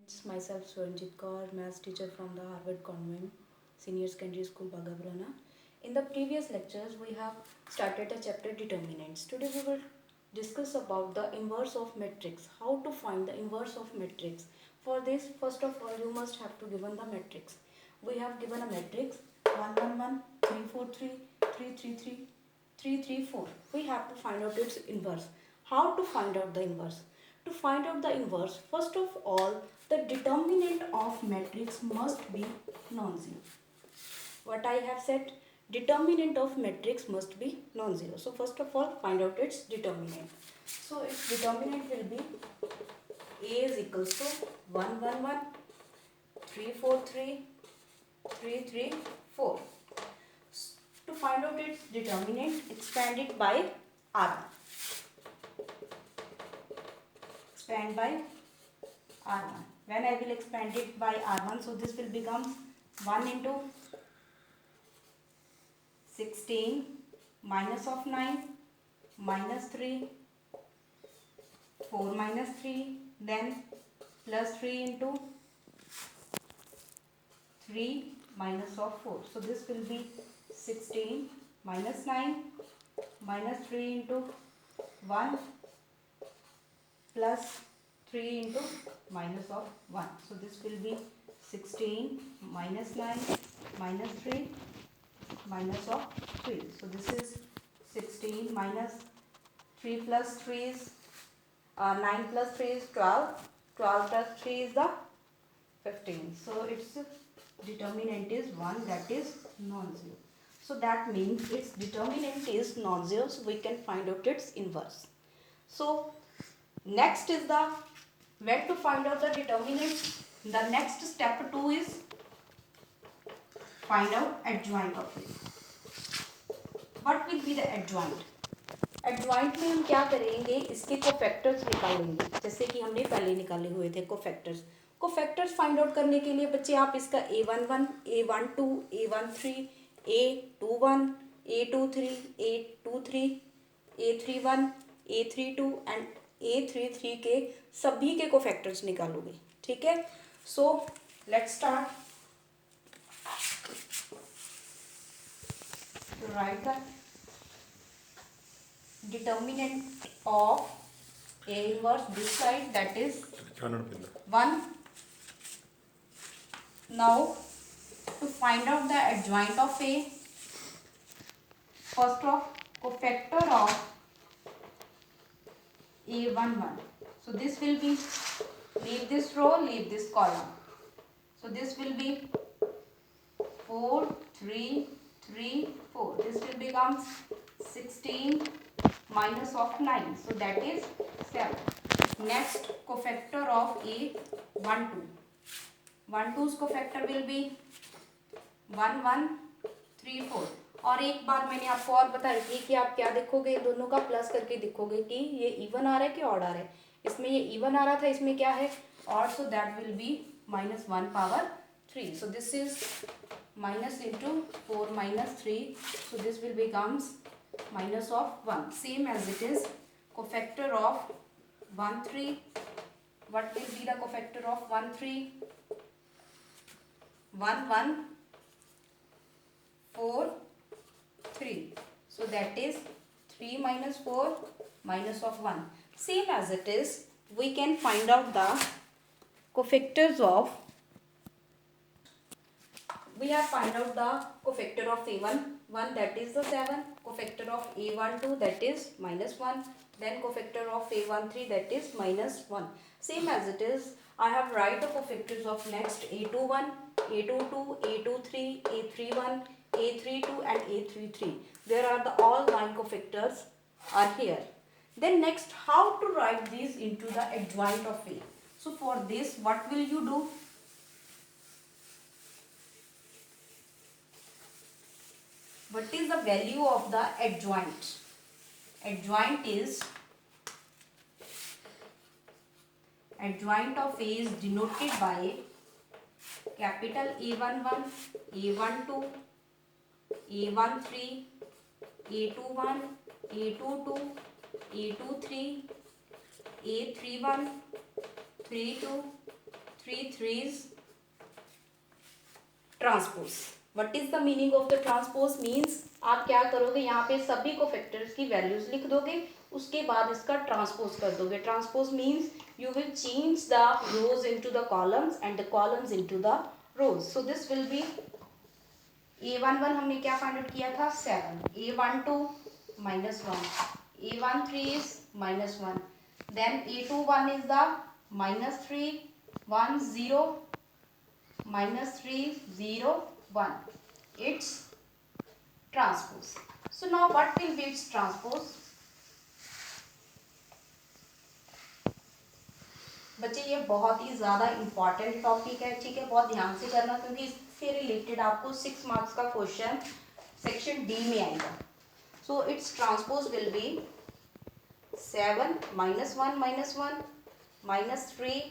It's myself Swaranjit Kaur, maths teacher from the Harvard Convent Senior Secondary School Bagabrana. In the previous lectures, we have started the chapter determinants. Today we will discuss about the inverse of matrix. How to find the inverse of matrix. For this, first of all, you must have to given the matrix. We have given a matrix 1 1 1 3 4 3 3 3 3 3 3 4. We have to find out its inverse. How to find out the inverse? To find out the inverse, first of all, the determinant of matrix must be non-zero. What I have said, determinant of matrix must be non-zero. So first of all, find out its determinant. So its determinant will be A is equals to 1 1 1 3 4 3 3 3 4. To find out its determinant, expand it by R. Expand by R1. When I will expand it by R1, so this will become 1 into 16 minus of 9 minus 3 4 minus 3, then plus 3 into 3 minus of 4. So this will be 16 minus 9 minus 3 into 1 plus 3 into minus of 1. So this will be 16 minus 9 minus 3 minus of 3. So this is 16 minus 3 plus 3 is 9 plus 3 is 12. 12 plus 3 is the 15. So its determinant is 1, that is non-zero. So that means its determinant is non-zero, so we can find out its inverse. So next is the when to find out the determinant. The next step 2 is find out adjoint of it. What will be the adjoint? Adjoint में हम क्या करेंगे, इसके cofactors निकालेंगे, जैसे कि हमने पहले निकाले हुए थे कोफैक्टर्स. कोफैक्टर्स फाइंड आउट करने के लिए बच्चे आप इसका A11, A12, A13, A21, A23, A23, A31, A32 and A33 के सभी के कोफैक्टर्स निकालोगे. ठीक है. So let's start. Right the determinant of A inverse this side, that is 1. Now to find out the adjoint of A, first of cofactor of A11. So this will be, leave this row, leave this column. So this will be 4 3 3 4. This will become 16 minus of 9. So that is 7. Next cofactor of A12. 12's cofactor will be 1 1 3 4. और एक बार मैंने आपको और बताई थी कि आप क्या देखोगे, दोनों का प्लस करके देखोगे कि ये इवन आ रहा है कि ऑड आ रहा है. इसमें ये इवन आ रहा था, इसमें क्या है odd, so that will be minus 1 power 3. So this is minus into 4 minus 3. So this will becomes minus of 1. Same as it is cofactor of 1 3. What will be the cofactor of 1 3? 1 1 4 3. So that is 3 minus 4 minus of 1. Same as it is, we can find out the cofactors of, we have find out the cofactor of A1 1, that is the 7, cofactor of A12, that is minus 1, then cofactor of A13, that is minus 1. Same as it is, I have write the cofactors of next A21, A22, A23, A31, A32 and A33. There are the all 9 cofactors are here. Then next, how to write these into the adjoint of A. So for this, what will you do? What is the value of the adjoint? Adjoint is, adjoint of A is denoted by capital A11, A12, A13, A21, A22, A23, A31, 32, 3 3s transpose. What is the meaning of the transpose? Means आप क्या करोगे, यहाँ पे सभी को factors की values लिख दोगे, उसके बाद इसका ट्रांसपोज कर दोगे. Transpose means you will change the rows into the columns and the columns into the rows. So this will be a11 हमने क्या फाइंड आउट किया था 7, a12 minus 1, a13 is minus 1, then a21 is the minus 3 1 0 minus 3 0 1. It's transpose. So now what will be its transpose? बच्चे ये बहुत ही ज़्यादा important topic है, ठीक है, बहुत ध्यान से करना क्योंकि इससे रिलेटेड आपको 6 मार्क्स का क्वेश्चन सेक्शन डी में आएगा. So it's transpose will be 7 minus 1 minus 3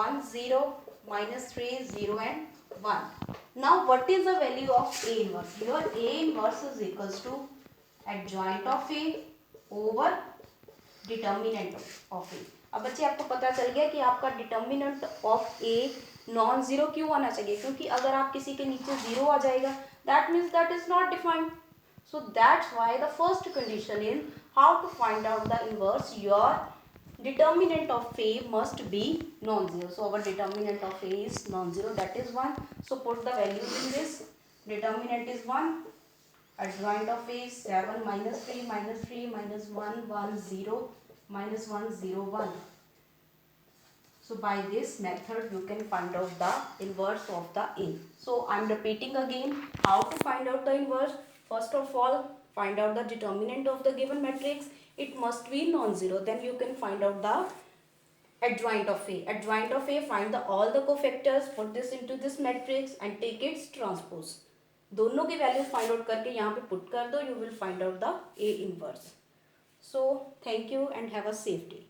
1 0 minus 3 0 and 1. Now what is the value of A inverse? Your A inverse is equals to adjoint of A over determinant of A. अब बच्चे आपको पता चल गया कि आपका determinant of a non zero क्यों आना चाहिए, क्योंकि अगर आप किसी के नीचे जीरो आ जाएगा that means that is not defined. So that's why the first condition is how to find out the inverse. Your determinant of A must be non-zero. So our determinant of A is non-zero, that is 1. So put the values in this. Determinant is 1. Adjoint of A is 7 minus 3 minus 3 minus 1 1 0 minus 1 0 1. So by this method you can find out the inverse of the A. So I am repeating again how to find out the inverse. First of all, find out the determinant of the given matrix. It must be non-zero. Then you can find out the adjoint of A. Adjoint of A, find all the cofactors, put this into this matrix and take its transpose. दोनों की value find out करके यहाँ पे put कर दो, you will find out the A inverse. So thank you and have a safe day.